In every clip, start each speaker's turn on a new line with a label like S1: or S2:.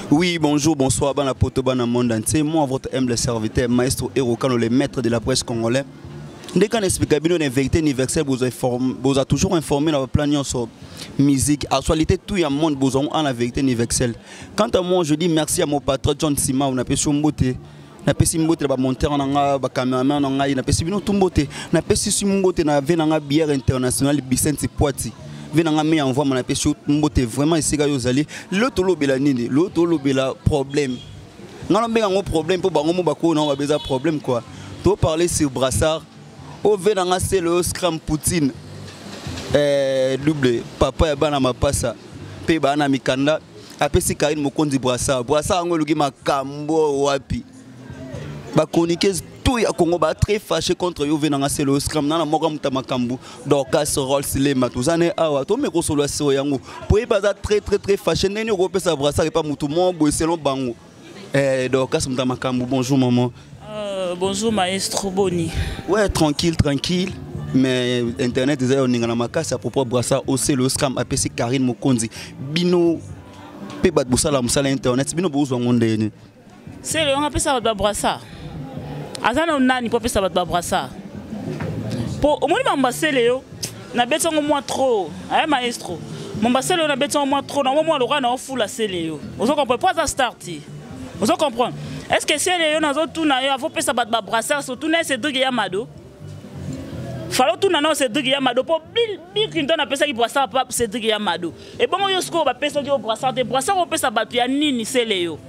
S1: Oui, bonjour, bonsoir, bon apôtre, bon monde entier. Moi, votre humble serviteur, maestro Erokano, le maître de la presse congolais. Dès qu'on explique la vérité universelle, vous avez toujours informé dans le plan sur musique, actualité, tout le monde, vous avez la vérité universelle. Quant à moi, je dis merci à mon patron John Sima, on a pu sur beauté. Na pesi mbote ba monteur nga ba cameraman nga na pesi bino tumbote na pesi si mbote na venanga bière internationale Vicente Poiti venanga me envoie na pesi mbote vraiment ici ga yozali l'autre lobela nini l'autre lobela problème ngana benga ngo problème po bango mo bako na ba beza problème quoi to parler sur brassard au venanga c'est le scram Poutine double papa ya bana mapasa pe bana mikanda apesi Karine Mokonzi brassard ngo luki makambo wapi ba chroniqueuse tout ya Congo ba très fâché contre yo venanga c'est le scram na moka mutamakambu donc ce rôle c'est matuzane awa to me ko solo so yango pour baza très fâché neni ko pesa brassard pas mutu mo bo selon bango donc ce mutamakambu bonjour maman
S2: bonjour maestro Boni
S1: ouais tranquille mais internet déjà on ngana makasi à propos brassard au c'est le scram apesi Karine Mokonzi bino pe bat busala musala internet bino bozwa ngondeni
S2: c'est le on appelle ça brassard azana nani pour pesa ba brassard pour au moins m'ambasser yo na betongo moi trop maestro m'ambasser na betongo moi trop na moi le na fou la sele yo vous comprenez pas ça starti vous comprenez est-ce que c'est yo na zo tout na yo faut pesa ba brassard surtout na c'est Cédric Yamado falo tout na non Cédric Yamado pour Bill Clinton a pesa ki brassard pas Cédric Yamado et bon yo sko ba pesa ki brassard de brassard on pesa ba ya nini sele yo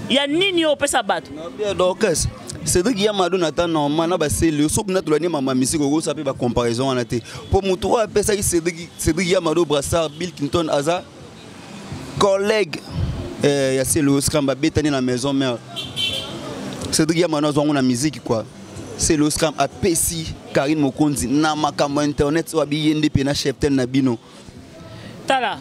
S2: ya nini yo pesa bato
S1: donc Cédric Yamado nata normal na ba c'est le soup na tolani mama musique ko ça peut ba comparaison na té pour mutu a pesa Cédric Yamado brassard Bill Clinton aza collègue ya c'est le scram ba betani na maison mère Cédric Yamado zo na musique quoi c'est le scram a pesi Karine Mokonzi na makambo internet wa biyende pe na cheftel na bino
S2: tala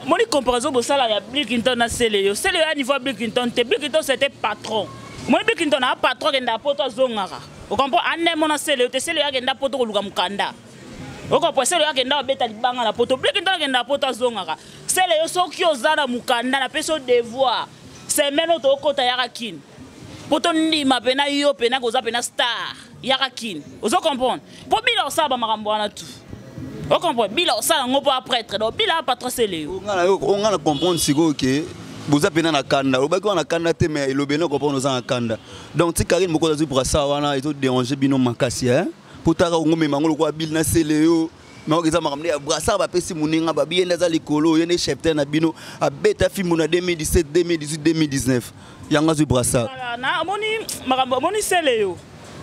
S2: mon comparaison pour ça là, il y a Bill Clinton à Célio. C'est le niveau Bill Clinton. Bill Clinton c'était patron. Moi Bill Clinton a patron qui n'a pas de zongara. Vous comprenez? Anne mon à Célio. C'est Célio qui n'a pas de luga mukanda. Vous comprenez? Célio qui n'a pas de banga la poto. Bill Clinton qui n'a pas de zongara. Célio sont qui osana mukanda na personne devoir. C'est même autre côté yarakin. Poto ndi mapena yo pena goza pena star yarakin. Vous comprenez? Pour Bill ça ba makambo na tout. Vous comprenez? Bila ça on pas prêtre donc bila patron c'est
S1: on a comprendre si que vous avez na kanda au bako na kanda te mais le beno comprendre nous en kanda donc ti Karine Mokonzi pour ça wana et tout déranger bino makasi hein pour ta ngome mangolo kwa bil na seleo mais on ça makamne brassard ba pesi muninga ba bien za likolo yene cheptel na bino a beta film na 2017 2018 2019 yanga zu brassard
S2: na moni seleo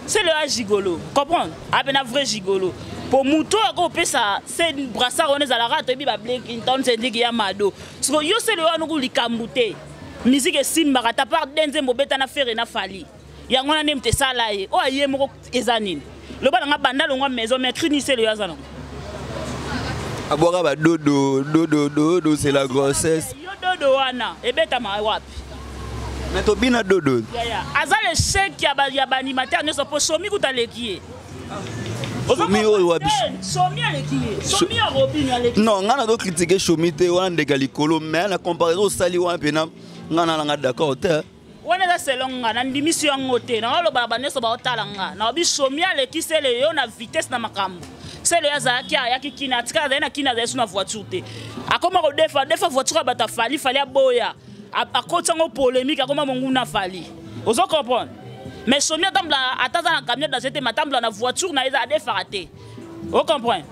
S2: c'est le gigolo comprendre a ben vrai gigolo pour muto ko pesa c'est brassard on est à la rate bi ba Bill Clinton Cédric Yamado so yo c'est le anu likambute musique simba ta part denze mobeta na faire na fali yango na nemte sala ye o aye moko ezanini le bana nga banda longa maison mais crini c'est le yazana
S1: abora ba dodo c'est la grossesse
S2: yo dodo wana ebeta ma wapi
S1: mais to bina dodo
S2: aza le chèque ya ba animateur ne so po somi kutaleki
S1: non, on a d'autres critiquer Chomité, on a des galicolo, mais la comparaison sali ou un pénal, on a d'accord.
S2: On est là, c'est long, on a une mission en côté, on a le barbané sur le talanga, on a vu Chomia qui c'est le on a vitesse dans ma cam. C'est le hasard qui a qui n'a sur ma voiture. A comment des fois voiture à fallait boya. À côté de polémique, à comment mon a fallu. Vous comprenez? Mais Somia tamble attends la camionnette dans cette matamble la voiture na eza défaraté. Vous comprenez?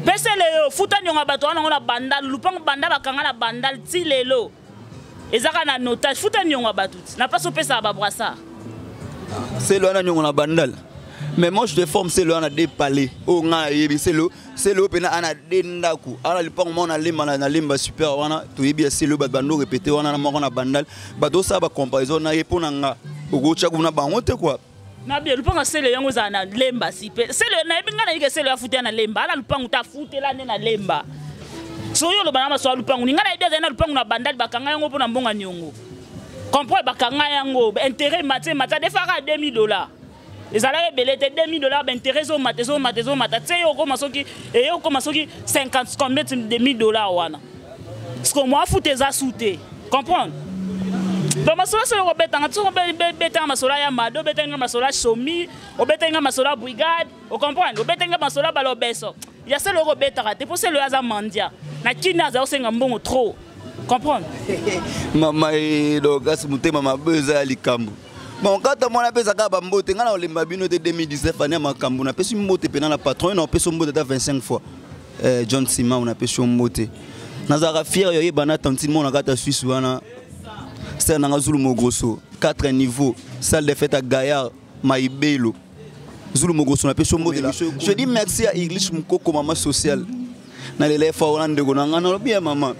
S2: Pese le futa nyonga bato wana ngona bandal lupang banda bakanga na bandal ti lelo. Ezaka na notage futa nyonga bato. Na pas so pesa ba brassard.
S1: C'est le wana nyonga na bandal. Mais moi je te forme c'est le wana des palais. O nga yebi c'est le pena ana dendaku. Ala lupang mo na lemba super wana to yebi c'est le bando répéter wana na mo na bandal. Bato ça ba comparaison na yepona nga. Ogocha kuna bangote quoi.
S2: Na bien lupanga c'est le yango za na lemba si pe. C'est le na ebinga na yike c'est le afuta na lemba. Ala lupanga ta futela na lemba. So yo lo bana so lupanga ninga na idea na lupanga na bandal bakanga yango pona mbonga nyongo. comprends bakanga yango intérêt maté des fois à $2000 les allaient belé $2000 intérêt zo maté tse yo koma soki et yo koma soki 50 combien de $1000 wana parce que moi fout tes asouté comprendre donc masola so ko betanga tso betanga masola ya mado betanga masola chomi o betanga masola brigade o comprendre o betanga masola balobeso ya se lo ko betaka te pour se le aza mandia na kina za osenga mbongo trop comprendre
S1: mama donc as mutema mabeza ya likambo bon quand moi na pesa ka ba mbote ngana olemba bino de 2019 année makambo na pesa mbote pena na patron na pesa mbote ta 25 fois John Sima on a pesa mbote nazara fier yo yebana tantine mon na kata Suisse wana c'est un Zulu Mogrosso 4 niveaux salle de fête à Gaillard Maïbelo Zulu Mogrosso na pesa mbote je dis merci à English Mukoko maman sociale na les fois on de gona ngana bien maman.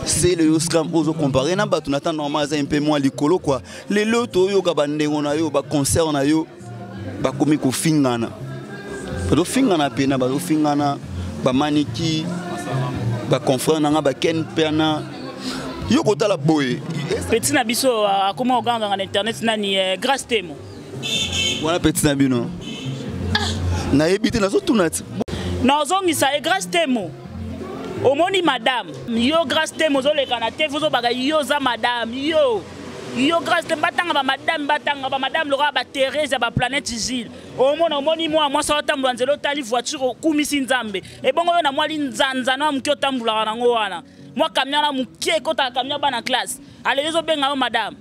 S1: C'est le scram ozo comparé na batu nata normal un peu moins likolo quoi les loto yo ka bandengo na yo ba concert na yo ba komi ko fingana ba fingana pena ba fingana ba maniki ba confrère na ba ken pena yo kota la boye
S2: petit na biso comment oganga na internet nani grâce temo
S1: wana petit na bino na ebité na zo tunati
S2: na ozongisa grâce temo omoni madame yo grâce te mozoleka na te vous baga yo za madame yo grâce te batanga ba madame lora ba Thérèse ba planète Gilles omoni moi ça otambula nzelo tali voiture kumisi nzambe e bongo yo na mwali nzanza na mki otambula nango wana moi camion na mukie kota camion bana classe allez zo benga yo madame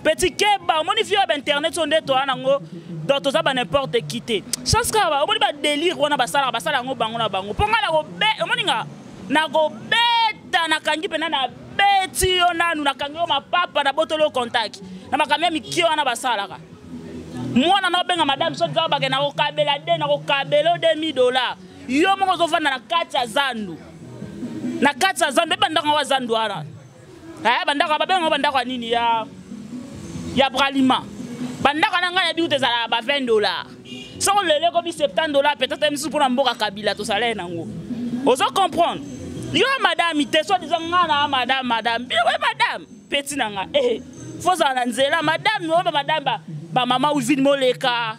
S2: petit keba omoni fio ba internet so ndeto nango donc to za ba n'importe qui te chance ka ba omoni ba délire wana basala ngo bango na bango ponga na go be omoni nga na go beta na kangi pena na beti yo nanu na kangi yo mapapa na botolo contact na makamia mikio wana basalaka mwana na benga madame so za ba na ko kabela de na ko kabelo $2000 yo mongo zo vanda na kati ya zandu bandaka wa zandu wana bandaka ba benga bandaka nini ya bralima bandaka na ngana biute za ba $20 so lele ko bi $70 peut-être même pour na mboka kabila to salaire nango ozo comprendre yo madame ite so disant ngana madame bien ouais madame petit nanga faut ça na nzela madame no madame ba mama uvine moleka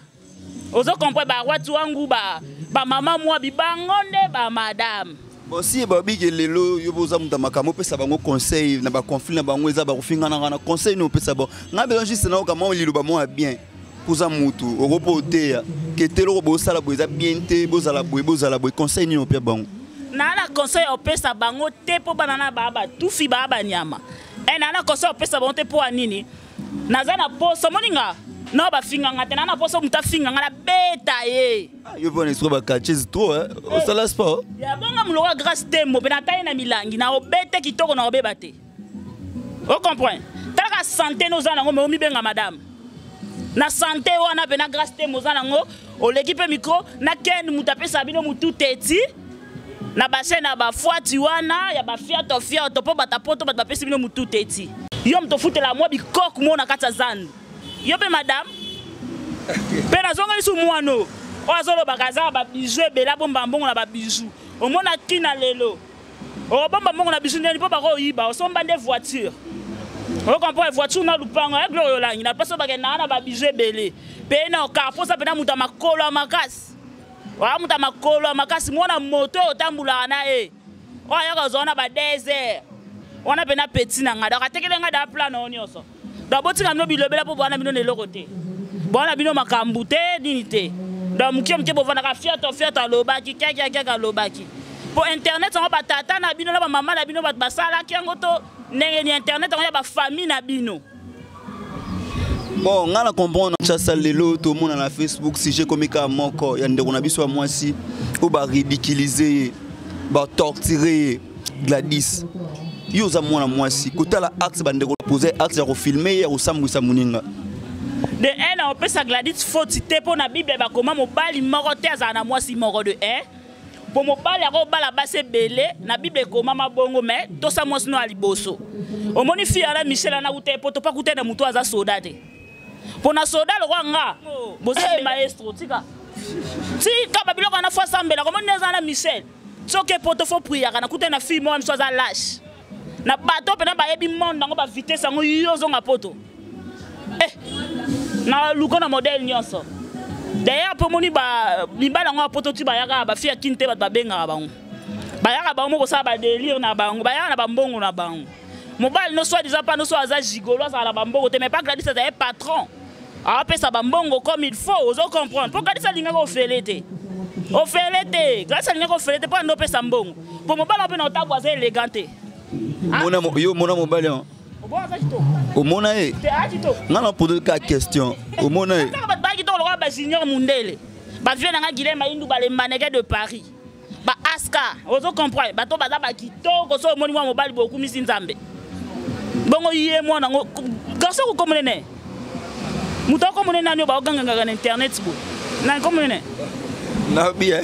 S2: ozo comprendre ba watu wangu ba mama mwa bibangonde ba madame
S1: bon si ba bige lelo yo boza muta makamo pesa bango conseil na ba conflit na bango eza ba kufingana na conseil no pesa bon ngabe juste na okama lilo ba mo bien poza mutu okopotea ke telo bo sala bo eza bien te bozala boy conseil ni no pe bango
S2: na conseil opesa bango te po banana baba tufi baba nyama na conseil opesa bango te po anini nazana poso moninga no ba finganga te na poso muta finganga na beta ye
S1: yo bona isro ba catches trop au sala sport
S2: ya bonga mloka grâce tembo pe na taye na milangi na obete kitoko na obeba te o comprendre taka santé no zana ngo me omi benga madame na santé wana pe na grâce tembo zana ngo o l'équipe micro na ken muta pesa bino mutu teti na basé na ba fuati wana ya ba fiato po batapoto bat bapesi bino mutu teti yo mto futela mwa bikok mo na kata zandu yo pe madame pe na zonga lisu mwano o azolo bakaza ba bijou ebela bomba mbongo na ba bijou o mona kina lelo o bomba mbongo na bijou ndeni po ba ko yiba o somba nde voiture o comprend voiture na lupango ya glorio langi na paso bakena na ba bijou ebele pe na o carrefour ça pe na muta makolo makasi wa muta makolo makasi mwana moto otambula na o yaka zona ba desert wana pe na petit na ngada katekele ngada plan na onyoso da botinga no bilobela po bwana bino ne lokote bwana bino makambu te nini te da mukie bo vana ka fiato lobaki kaka lobaki po internet on ba tata na bino na ba mama na bino ba basala kiango to ndenge ni internet on ya ba famille na bino.
S1: Bon, on a comprendre ça lelo tout le monde na Facebook si j'ai comme ka moko ya ndeko na biso mwasi ou ba ridiculiser ba torturer Gladys yo za mwana mwasi kotala axe ba ndeko poser axe ya ko filmer ya osambwisa muninga
S2: de on peut ça Gladys faute te po na Bible ba koma mobali moko te za na mwasi moko de po mobali ya ko bala base belé na Bible koma mabongo mais to sa mwasi no aliboso omoni fi ala Michel na ute po to pa kutena mutu aza soda te po na soda lo nga boze maestro tika ba biloko na fois sambela komoni neza na Michel soke poto fo priya kana kutena fi mo mso za lâche na bato pena ba yebi monde ngo ba vitesse ngo yozo nga poto na luko na modèle nyonso d'ailleurs pour moni ba libala ngo poto ti ba yaka ba fia kinte ba benga bango ba yaka bango ko sa ba délire na bango ba yaka na bambongo na bango mobile no soit déjà pas no soit aza gigolo ça la bambongo te mais pas Gladys c'est patron a pesa bambongo comme il faut ozo comprendre pour Gladys linga ko felete o felete Gladys linga ko felete pas no pesa mbongo pour mobile on peut na tabwa c'est élégante
S1: mona yo mona mobile au mona e ngana poser ka question au mona e
S2: ba ki to lo ba junior mundele ba vient na Guilhem Maindu ba les mannequins de Paris ba aska ozo comprendre ba to ba za ba kitoko so moni mwa mobile beaucoup misi nzambe bongo yé moi nango garçon ko komonene muto ko komonene nyo ba oganga na internet bo na komonene
S1: na bien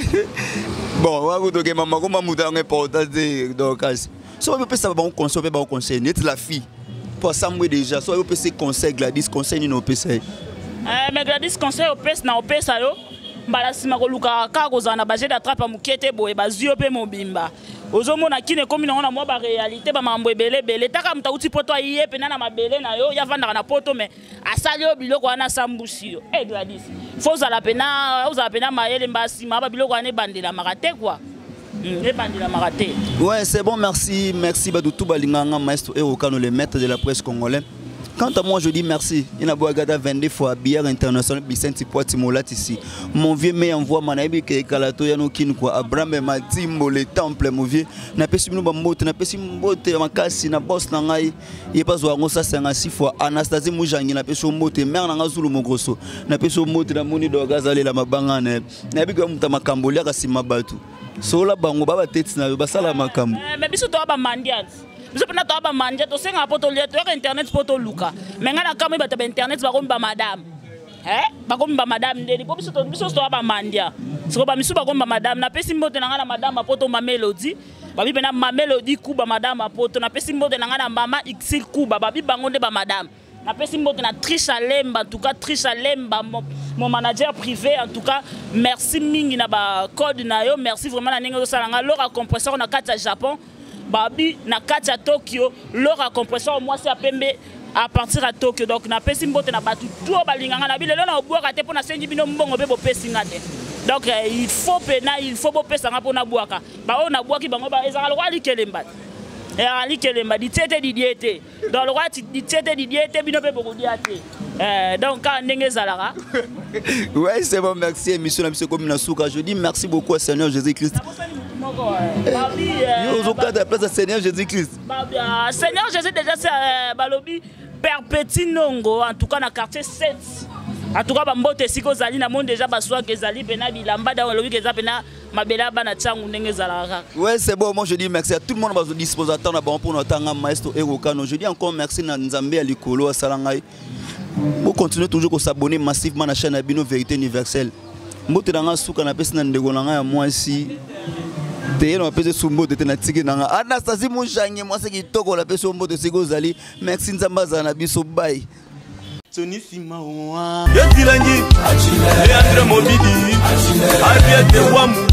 S1: bon wa ko to ke mama ko mamuta ngepota de donc so on peut ça bon conseil peut bon conseil net la fille pour ça moi déjà so on peut se conseil Gladys conseil ni no PC
S2: mais Gladys conseil au PS na au PS yo mbala sima ko luka ka ko zana ba je d'attrape mukete boye ba zio pe mobimba ozomona kine komi na mwa ba réalité ba mambo ebele bele taka muta uti poto aye pena na mabele na yo ya vanda na poto mais asali yo biloko wana sambusi yo Gladys faut za la pena oza pena mayele mbasi ma ba biloko ane bandela makate quoi bandela makate.
S1: Ouais, c'est bon, merci Badoutou Balinganga maestro Erokano le maître de la presse congolais. Quant à moi, je dis merci. Il a beau regarder 22 fois bière international Bicenti Poitimolat ici. Mon vieux me envoie manabi ke kalato yano kin quoi Abraham Matimbo le temple mon vieux. Na pesi mino ba moto na pesi mbote makasi na boss na ngai. Il pas zo ngo sa 56 fois Anastasie Mujangi na pesi mbote mer na ngazulu mo grosso. Na pesi mbote na moni do gazale la mabanga na bigo muta makambo lia kasima batu. Sola bango baba tete na basala makambo.
S2: Mais biso to ba mandians. Biso pena to ba mandia to senga poto le to internet poto luka. Mais ngana kama ba internet ba komba madame. Ba komba madame ndeli biso to ba mandia. Siko ba misu ba komba madame na pesi mbote na ngana madame poto ma Melody. Ba bi pena ma Melody kuba madame poto na pesi mbote na ngana mama Xil kuba ba bi bango nde ba madame. Na pesi mbote na Trisha Lemba en tout cas Trisha Lemba mon manager privé en tout cas merci mingi na ba code na yo merci vraiment na ningo salanga lora compresseur na kata Japon babi na kata Tokyo lora compresseur moi c'est à Pembe à partir à Tokyo donc na pesi mbote na batu tout balinganga na bilelo na obwaka te pona sengi bino mbongo be bo pesi ngate donc il faut pena il faut bo pesa nga pona bwaka ba o na bwaki bango ba ezaka lo ali kelemba ali kelemba di tete di diete dans le roi di tete di diete bino be beaucoup diate donc quand ndenge zalara
S1: ouais c'est bon merci monsieur la monsieur comme na souka je dis merci beaucoup à Seigneur Jésus-Christ yo zoka de place à Seigneur Jésus-Christ
S2: Seigneur Jésus déjà c'est balobi perpétue nongo en tout cas na quartier 7 en tout cas bambote siko zali na monde déjà baswa ke zali pena bilamba da lobi ke za pena mabela bana tsangu ndenge zalara.
S1: Ouais c'est bon moi je dis merci à tout le monde qui dispose attendre bon pour notre temps maestro Erokano je dis encore merci na Nzambe à likolo salangai. Vous continuez toujours à s'abonner massivement à la chaîne Abino Vérité Universelle. Mbote nanga suka na pesi na ndeko nanga ya mwasi. Teye na pesi sumbo tete na tiki nanga. Anastasie Mujangi mwasi kitoko la pesi mbote siko zali. Merci Nzambaza na biso bye.
S3: Soni Simawa Yetilangi Leandre Mobidi Abiete Wamu